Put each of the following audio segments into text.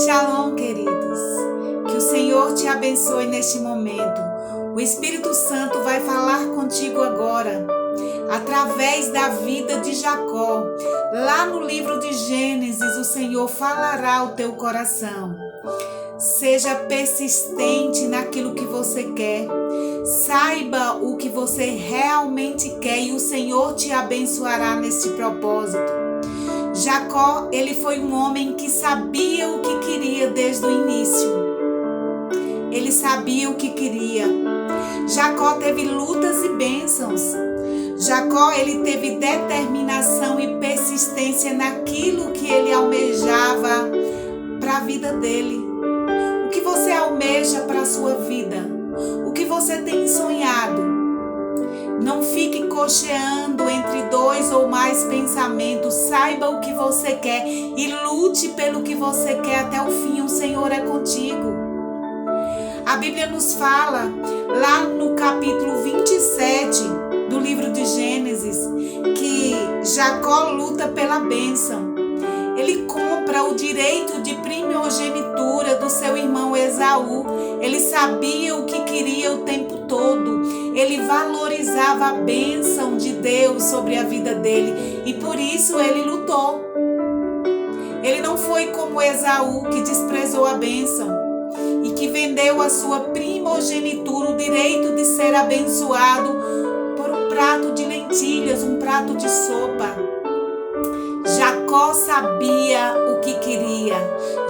Shalom, queridos. Que o Senhor te abençoe neste momento. O Espírito Santo vai falar contigo agora, através da vida de Jacó. Lá no livro de Gênesis, o Senhor falará ao teu coração. Seja persistente naquilo que você quer. Saiba o que você realmente quer e o Senhor te abençoará neste propósito. Jacó, ele foi um homem que sabia o que queria desde o início. Ele sabia o que queria. Jacó teve lutas e bênçãos. Jacó, ele teve determinação e persistência naquilo que ele almejava para a vida dele. O que você almeja para a sua vida? O que você tem sonhado? Não fique cocheando entre dois ou mais pensamentos. Saiba o que você quer e lute pelo que você quer até o fim. O Senhor é contigo. A Bíblia nos fala, lá no capítulo 27 do livro de Gênesis, que Jacó luta pela bênção. Ele compra o direito de primogenitura do seu irmão Esaú. Ele sabia o que queria o tempo todo. Ele valorizava a bênção de Deus sobre a vida dele. E por isso ele lutou. Ele não foi como Esaú, que desprezou a bênção e que vendeu a sua primogenitura, o direito de ser abençoado, por um prato de lentilhas, um prato de sopa. Jacó sabia o que queria.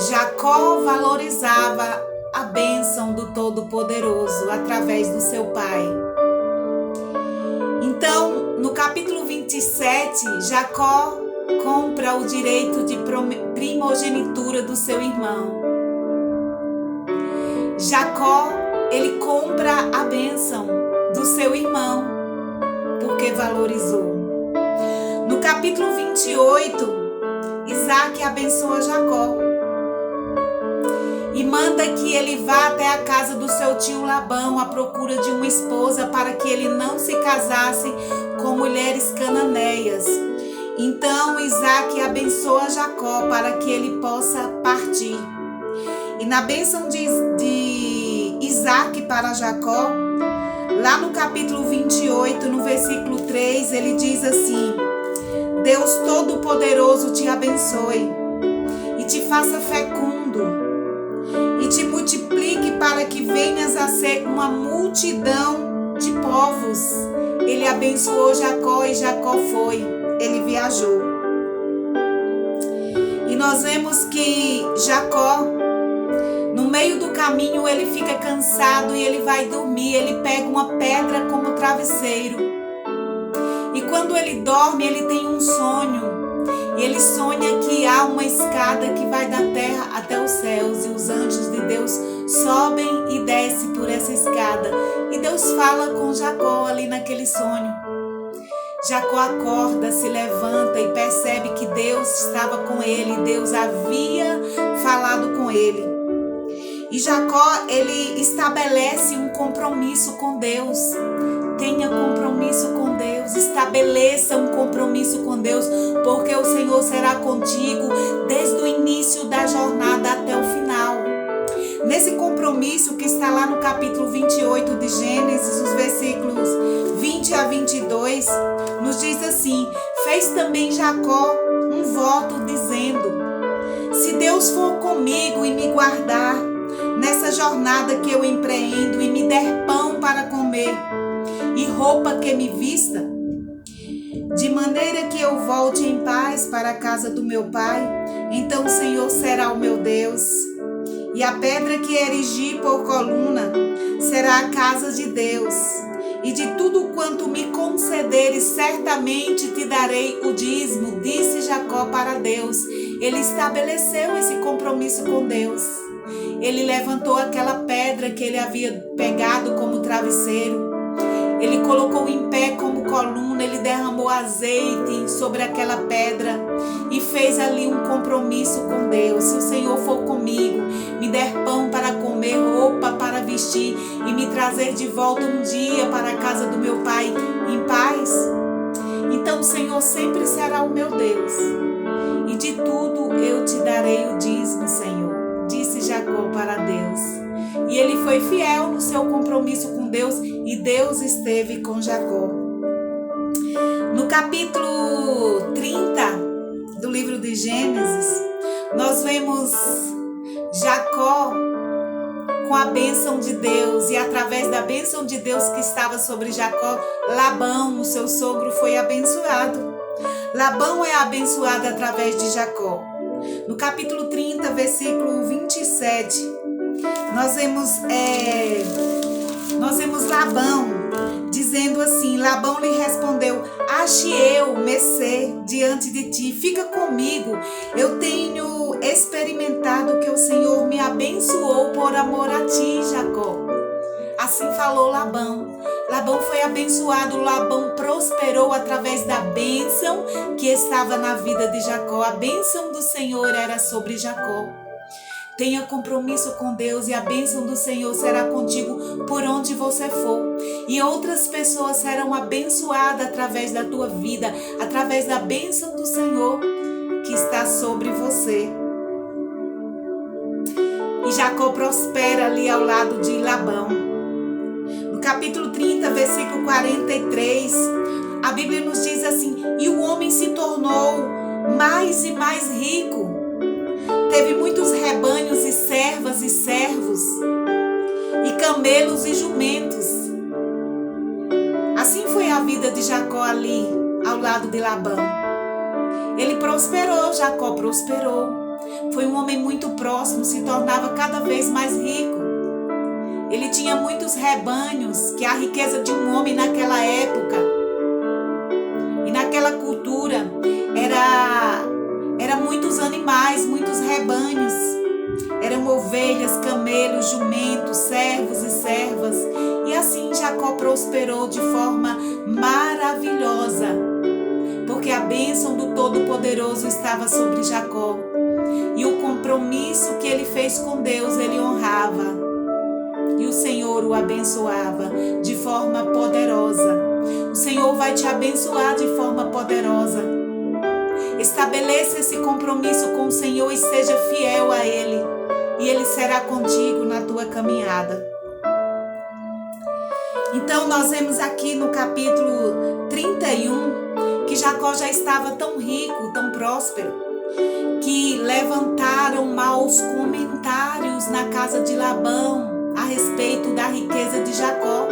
Jacó valorizava a bênção do Todo-Poderoso através do seu pai. Então, no capítulo 27, Jacó compra o direito de primogenitura do seu irmão. Jacó, ele compra a bênção do seu irmão, porque valorizou. No capítulo 28, Isaac abençoa Jacó e manda que ele vá até a casa do seu tio Labão à procura de uma esposa para que ele não se casasse com mulheres cananeias. Então Isaac abençoa Jacó para que ele possa partir. E na bênção de Isaac para Jacó, lá no capítulo 28, no versículo 3, ele diz assim: Deus Todo-Poderoso te abençoe e te faça fecundo e te multiplique para que venhas a ser uma multidão de povos. Ele abençoou Jacó e Jacó foi, ele viajou. E nós vemos que Jacó, no meio do caminho, ele fica cansado e ele vai dormir. Ele pega uma pedra como travesseiro. E quando ele dorme, ele tem um sonho. E ele sonha que há uma escada que vai da terra até os céus. E os anjos de Deus sobem e descem por essa escada. E Deus fala com Jacó ali naquele sonho. Jacó acorda, se levanta e percebe que Deus estava com ele. Deus havia falado com ele. E Jacó, ele estabelece um compromisso com Deus. Tenha compromisso com Deus, estabeleça um compromisso com Deus, porque o Senhor será contigo desde o início da jornada até o final. Nesse compromisso que está lá no capítulo 28 de Gênesis, os versículos 20 a 22, nos diz assim: fez também Jacó um voto dizendo: se Deus for comigo e me guardar nessa jornada que eu empreendo e me der pão para comer e roupa que me vista, de maneira que eu volte em paz para a casa do meu pai, então o Senhor será o meu Deus, e a pedra que erigi por coluna será a casa de Deus, e de tudo quanto me concederes, certamente te darei o dízimo, disse Jacó para Deus. Ele estabeleceu esse compromisso com Deus. Ele levantou aquela pedra que ele havia pegado como travesseiro. Ele colocou em pé como coluna, ele derramou azeite sobre aquela pedra e fez ali um compromisso com Deus. Se o Senhor for comigo, me der pão para comer, roupa para vestir e me trazer de volta um dia para a casa do meu pai em paz, então o Senhor sempre será o meu Deus. E de tudo eu te darei o dízimo, Senhor. seu compromisso com Deus e Deus esteve com Jacó. No capítulo 30 do livro de Gênesis, nós vemos Jacó com a bênção de Deus, e através da bênção de Deus que estava sobre Jacó, Labão, o seu sogro, foi abençoado. Labão é abençoado através de Jacó. No capítulo 30, versículo 27, nós vemos Labão dizendo assim: Labão lhe respondeu: ache eu mercê diante de ti, fica comigo, eu tenho experimentado que o Senhor me abençoou por amor a ti, Jacó. Assim falou Labão. Labão foi abençoado, Labão prosperou através da bênção que estava na vida de Jacó. A bênção do Senhor era sobre Jacó. Tenha compromisso com Deus e a bênção do Senhor será contigo por onde você for. E outras pessoas serão abençoadas através da tua vida, através da bênção do Senhor que está sobre você. E Jacó prospera ali ao lado de Labão. No capítulo 30, versículo 43, a Bíblia nos diz assim: e o homem se tornou mais e mais rico. Teve muitos rebanhos e servas e servos, e camelos e jumentos. Assim foi a vida de Jacó ali, ao lado de Labão. Ele prosperou, Jacó prosperou. Foi um homem muito próximo, se tornava cada vez mais rico. Ele tinha muitos rebanhos, que a riqueza de um homem naquela época e naquela cultura era muitos animais, muitos rebanhos. Eram ovelhas, camelos, jumentos, servos e servas. E assim Jacó prosperou de forma maravilhosa, porque a bênção do Todo-Poderoso estava sobre Jacó. E o compromisso que ele fez com Deus, ele honrava. E o Senhor o abençoava de forma poderosa. O Senhor vai te abençoar de forma poderosa. Estabeleça esse compromisso com o Senhor e seja fiel a Ele. E Ele será contigo na tua caminhada. Então nós vemos aqui no capítulo 31 que Jacó já estava tão rico, tão próspero, que levantaram maus comentários na casa de Labão a respeito da riqueza de Jacó.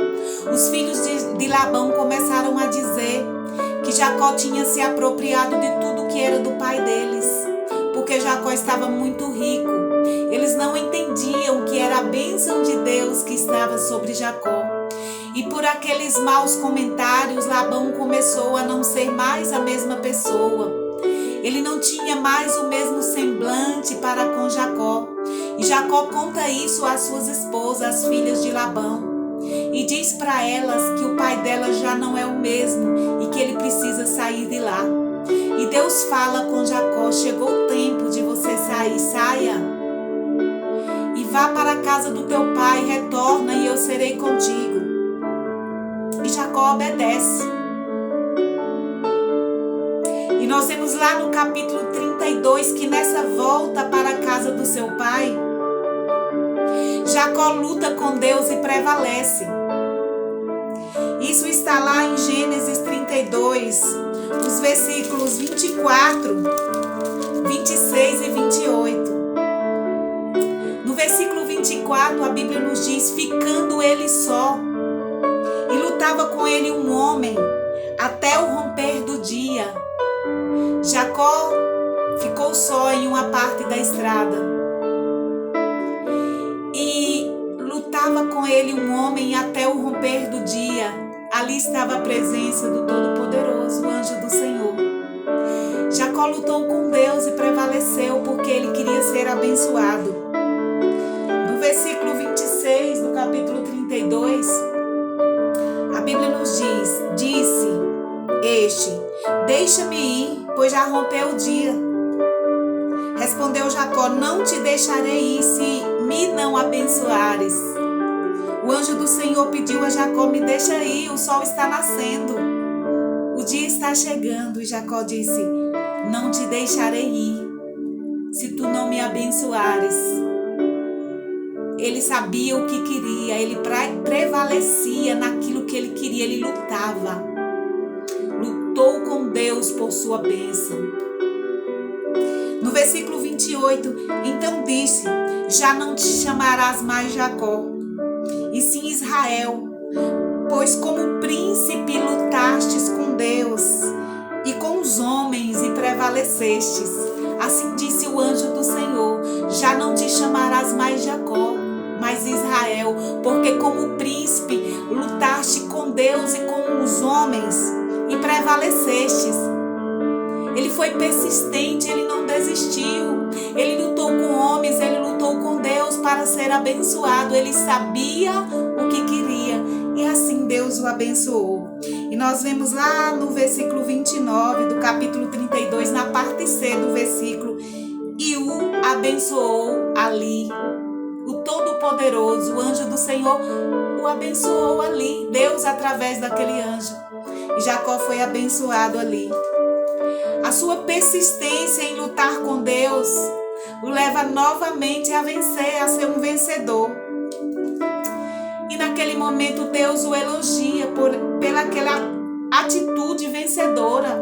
Os filhos de Labão começaram a dizer que Jacó tinha se apropriado de tudo que era do pai deles, porque Jacó estava muito rico. Eles não entendiam que era a bênção de Deus que estava sobre Jacó. E por aqueles maus comentários, Labão começou a não ser mais a mesma pessoa. Ele não tinha mais o mesmo semblante para com Jacó. E Jacó conta isso às suas esposas, as filhas de Labão. E diz para elas que o pai delas já não é o mesmo e que ele precisa sair de lá. E Deus fala com Jacó: chegou o tempo de você sair, saia. E vá para a casa do teu pai, retorna e eu serei contigo. E Jacó obedece. E nós vemos lá no capítulo 32 que nessa volta para a casa do seu pai, Jacó luta com Deus e prevalece. Isso está lá em Gênesis 32, os versículos 24, 26 e 28. No versículo 24, a Bíblia nos diz: ficando ele só, e lutava com ele um homem até o romper do dia. Jacó ficou só em uma parte da estrada. E lutava com ele um homem até o romper do dia. Ali estava a presença do Todo-Poderoso, o anjo do Senhor. Jacó lutou com Deus e prevaleceu porque ele queria ser abençoado. No versículo 26 do capítulo 32, a Bíblia nos diz: disse este: deixa-me ir, pois já rompeu o dia. Respondeu Jacó: não te deixarei ir se me não abençoares. O anjo do Senhor pediu a Jacó: me deixa ir, o sol está nascendo, o dia está chegando. E Jacó disse: não te deixarei ir se tu não me abençoares. ele sabia o que queria, ele prevalecia naquilo que ele queria, ele lutava. Lutou com Deus por sua bênção. No versículo 28, então disse: já não te chamarás mais Jacó, e sim Israel, pois como príncipe lutastes com Deus e com os homens e prevalecestes. Assim disse o anjo do Senhor: já não te chamarás mais Jacó, mas Israel, porque como príncipe lutaste com Deus e com os homens e prevalecestes. Ele foi persistente, ele não desistiu. Ele lutou com homens, ele lutou com Deus para ser abençoado. Ele sabia o que queria e assim Deus o abençoou. E nós vemos lá no versículo 29 do capítulo 32, na parte C do versículo: e o abençoou ali. O Todo-Poderoso, o anjo do Senhor, o abençoou ali. Deus através daquele anjo. E Jacó foi abençoado ali. A sua persistência em lutar com Deus o leva novamente a vencer, a ser um vencedor. E naquele momento Deus o elogia pelaquela atitude vencedora.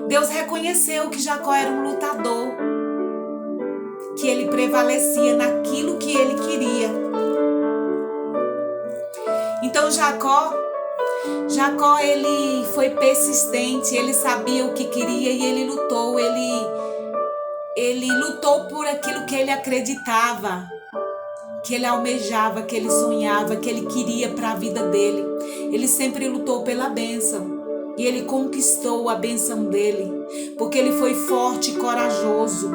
Deus reconheceu que Jacó era um lutador, que ele prevalecia naquilo que ele queria. Então Jacó ele foi persistente, ele sabia o que queria e ele lutou. Ele lutou por aquilo que ele acreditava, que ele almejava, que ele sonhava, que ele queria para a vida dele. Ele sempre lutou pela bênção e ele conquistou a bênção dele, porque ele foi forte e corajoso.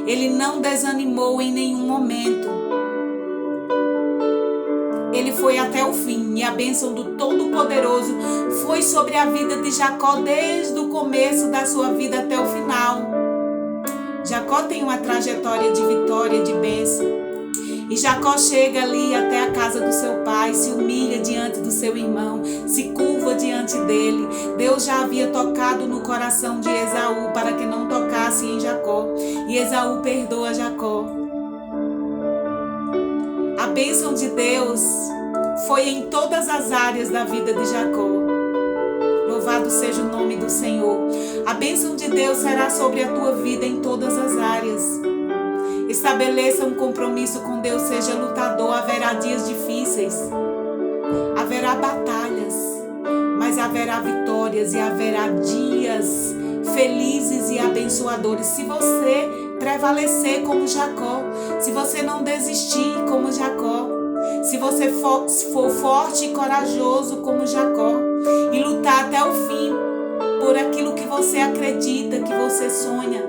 Ele não desanimou em nenhum momento. Ele foi até o fim e a bênção do Todo-Poderoso foi sobre a vida de Jacó desde o começo da sua vida até o final. Jacó tem uma trajetória de vitória, de bênção. E Jacó chega ali até a casa do seu pai, se humilha diante do seu irmão, se curva diante dele. Deus já havia tocado no coração de Esaú para que não tocasse em Jacó. E Esaú perdoa Jacó. A bênção de Deus foi em todas as áreas da vida de Jacó. Louvado seja o nome do Senhor. A bênção de Deus será sobre a tua vida em todas as áreas. Estabeleça um compromisso com Deus, seja lutador. Haverá dias difíceis, haverá batalhas, mas haverá vitórias e haverá dias felizes e abençoadores. Se você prevalecer como Jacó, se você não desistir como Jacó, se você for forte e corajoso como Jacó e lutar até o fim por aquilo que você acredita, que você sonha,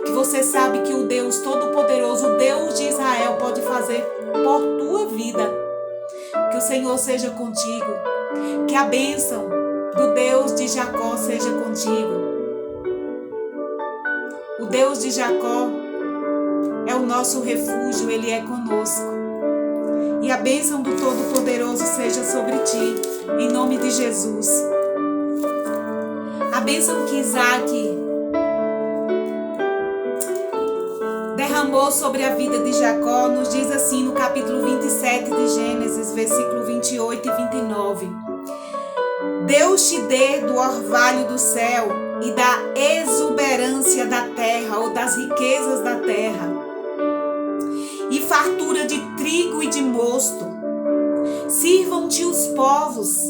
que você sabe que o Deus Todo-Poderoso, o Deus de Israel, pode fazer por tua vida. Que o Senhor seja contigo, que a bênção do Deus de Jacó seja contigo. O Deus de Jacó é o nosso refúgio, Ele é conosco. E a bênção do Todo-Poderoso seja sobre ti, em nome de Jesus. A bênção que Isaac derramou sobre a vida de Jacó nos diz assim no capítulo 27 de Gênesis, versículo 28 e 29. Deus te dê do orvalho do céu e da exuberância da terra, ou das riquezas da terra, e fartura de trigo e de mosto. Sirvam-te os povos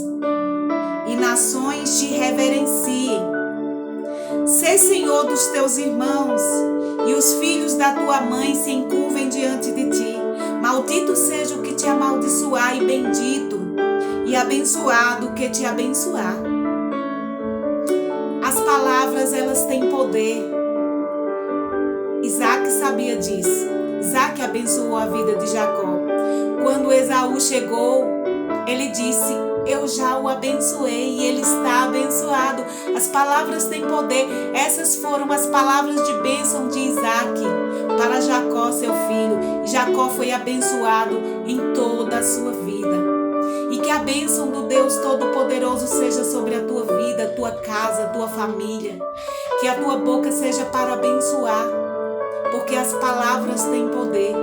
e nações te reverenciem. Sê senhor dos teus irmãos, e os filhos da tua mãe se encurvem diante de ti. Maldito seja o que te amaldiçoar, e bendito e abençoado o que te abençoar. As palavras, elas têm poder. Isaac sabia disso. Isaac abençoou a vida de Jacó. Quando Esaú chegou, ele disse: eu já o abençoei e ele está abençoado. As palavras têm poder. Essas foram as palavras de bênção de Isaac para Jacó, seu filho. E Jacó foi abençoado em toda a sua vida. E que a bênção do Deus Todo-Poderoso seja sobre a tua vida, a tua casa, a tua família. Que a tua boca seja para abençoar, porque as palavras têm poder.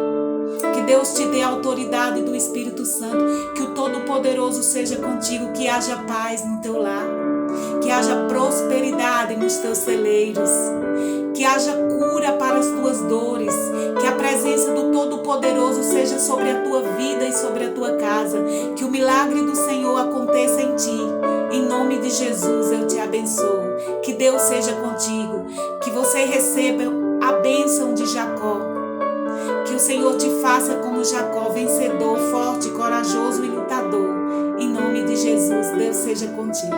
Que Deus te dê a autoridade do Espírito Santo. Que o Todo-Poderoso seja contigo. Que haja paz no teu lar. Que haja prosperidade nos teus celeiros. Que haja cura para as tuas dores. Que a presença do Todo-Poderoso seja sobre a tua vida e sobre a tua casa. Que o milagre do Senhor aconteça em ti. Em nome de Jesus eu te abençoo. Que Deus seja contigo. Que você receba a bênção de Jacó. Que o Senhor te faça como Jacó, vencedor, forte, corajoso e lutador. Em nome de Jesus, Deus seja contigo.